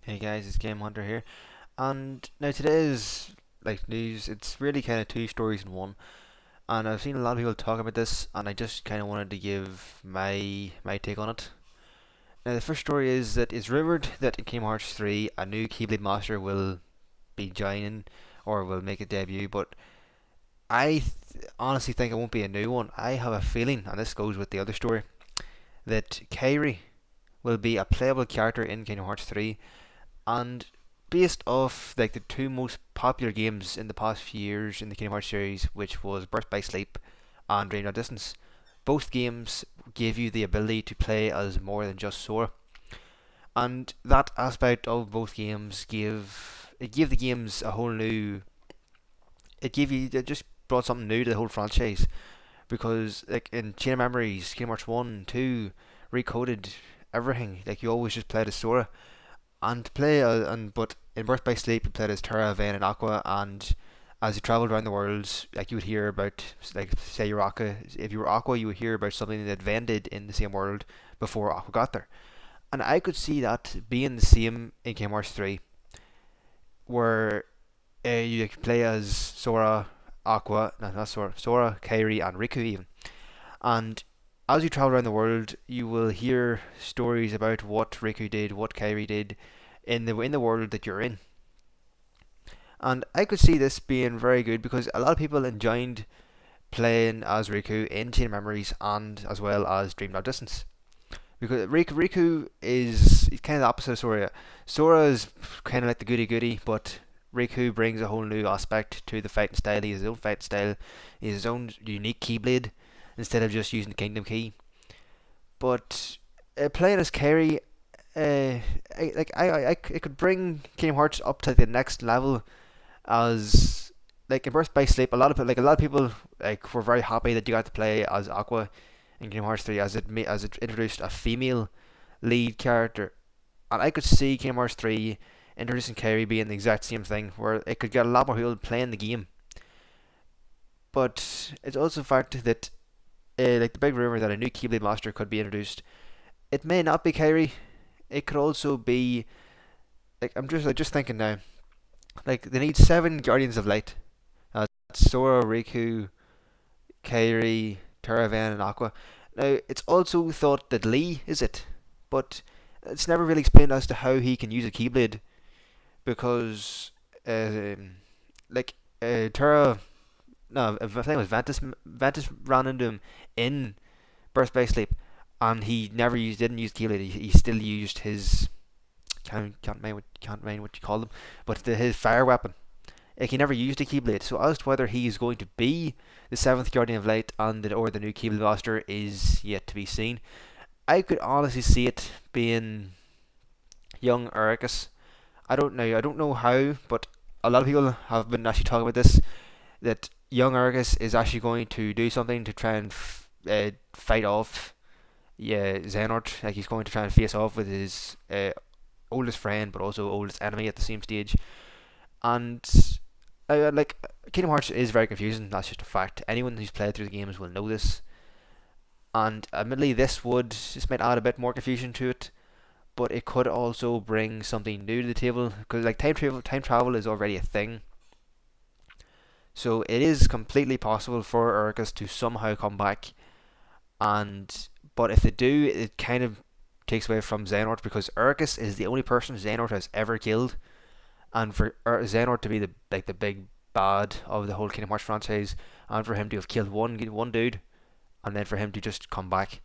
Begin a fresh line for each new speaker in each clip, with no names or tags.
Hey guys, it's Game Hunter here, and now today's news. It's really kind of two stories in one, and I've seen a lot of people talk about this, and I just kind of wanted to give my take on it. Now the first story is that it's rumored that in Kingdom Hearts 3 a new Keyblade Master will be joining or will make a debut, but honestly think it won't be a new one. I have a feeling, and this goes with the other story, that Kairi will be a playable character in Kingdom Hearts 3 and based off the two most popular games in the past few years in the Kingdom Hearts series, which was Birth by Sleep and Dream Not Distance. Both games gave you the ability to play as more than just Sora, and that aspect of both games gave the games a whole new. It just brought something new to the whole franchise because like in Chain of Memories, Kingdom Hearts 1 and 2 recoded everything. Like you always just played as Sora and play but in Birth by Sleep you played as Terra, Vane, and Aqua, and as you travelled around the world, like you would hear about, like say you're Aqua, if you were Aqua, you would hear about something that Vane did in the same world before Aqua got there, and I could see that being the same in Kingdom Hearts 3, where you could play as Sora, Aqua, no, not Sora, Sora, Kairi, and Riku even, and as you travel around the world, you will hear stories about what Riku did, what Kairi did, in the world that you're in. And I could see this being very good because a lot of people enjoyed playing as Riku in Chain of Memories and as well as Dream Not Distance. Because Riku is he's kind of the opposite of Sora. Sora is kind of like the goody goody, but Riku brings a whole new aspect to the fighting style. He has his own fighting style, he has his own unique Keyblade instead of just using the Kingdom Key. But playing as Kairi, it could bring Kingdom Hearts up to the next level. As like in Birth by Sleep, a lot of people like were very happy that you got to play as Aqua in Kingdom Hearts 3 as it introduced a female lead character, and I could see Kingdom Hearts 3 introducing Kairi being the exact same thing, where it could get a lot more people playing the game. But it's also a fact that like the big rumor that a new Keyblade Master could be introduced. It may not be Kairi. It could also be I'm just thinking now. Like they need seven Guardians of Light. Sora, Riku, Kairi, Terravan, and Aqua. Now it's also thought that Lee is it, but it's never really explained as to how he can use a Keyblade because, um, like Terra, no, I think it was Ventus ran into him in Birth by Sleep, and he never didn't use Keyblade. He still used his can't mind what you call them, but his fire weapon. Like he never used a Keyblade, so as to whether he's going to be the seventh Guardian of Light or the new Keyblade Master is yet to be seen. I could honestly see it being young Ericus. I don't know. I don't know how, but a lot of people have been actually talking about this. That young Ericus is actually going to do something to try and fight off, yeah, Xehanort. Like he's going to try and face off with his oldest friend, but also oldest enemy at the same stage. And like Kingdom Hearts is very confusing. That's just a fact. Anyone who's played through the games will know this. And admittedly, this might add a bit more confusion to it, but it could also bring something new to the table because like time travel is already a thing. So it is completely possible for Urkus to somehow come back, and but if they do, it kind of takes away from Xehanort because Urkus is the only person Xehanort has ever killed, and for Xehanort to be the big bad of the whole Kingdom Hearts franchise, and for him to have killed one dude, and then for him to just come back,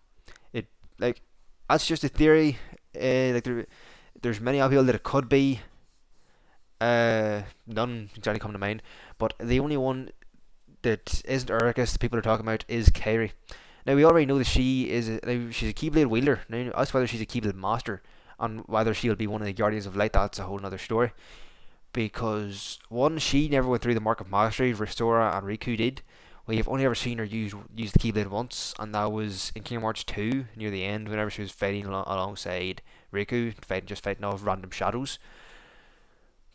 it like that's just a theory. There's many other people that it could be. None exactly come to mind, but the only one that isn't Ericus people are talking about is Kairi. Now we already know that she's a Keyblade wielder. Now as whether she's a Keyblade master and whether she'll be one of the Guardians of Light, that's a whole other story. Because one, she never went through the Mark of Mastery, Restora and Riku did. We have only ever seen her use the Keyblade once, and that was in Kingdom Hearts 2 near the end, whenever she was fighting alongside Riku, fighting off random shadows.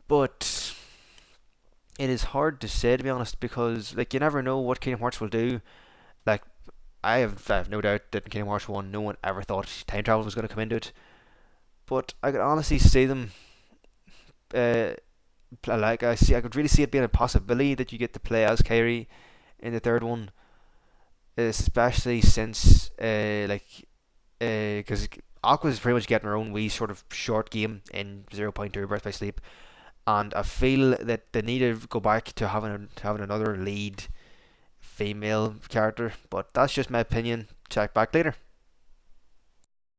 But it is hard to say, to be honest, because like you never know what Kingdom Hearts will do. Like I have no doubt that in Kingdom Hearts 1 no one ever thought time travel was going to come into it, but I could honestly see them I could really see it being a possibility that you get to play as Kairi in the third one, especially since because Aqua's pretty much getting her own wee sort of short game in 0.2 Birth by Sleep, and I feel that they need to go back to having another lead female character. But that's just my opinion. Check back later.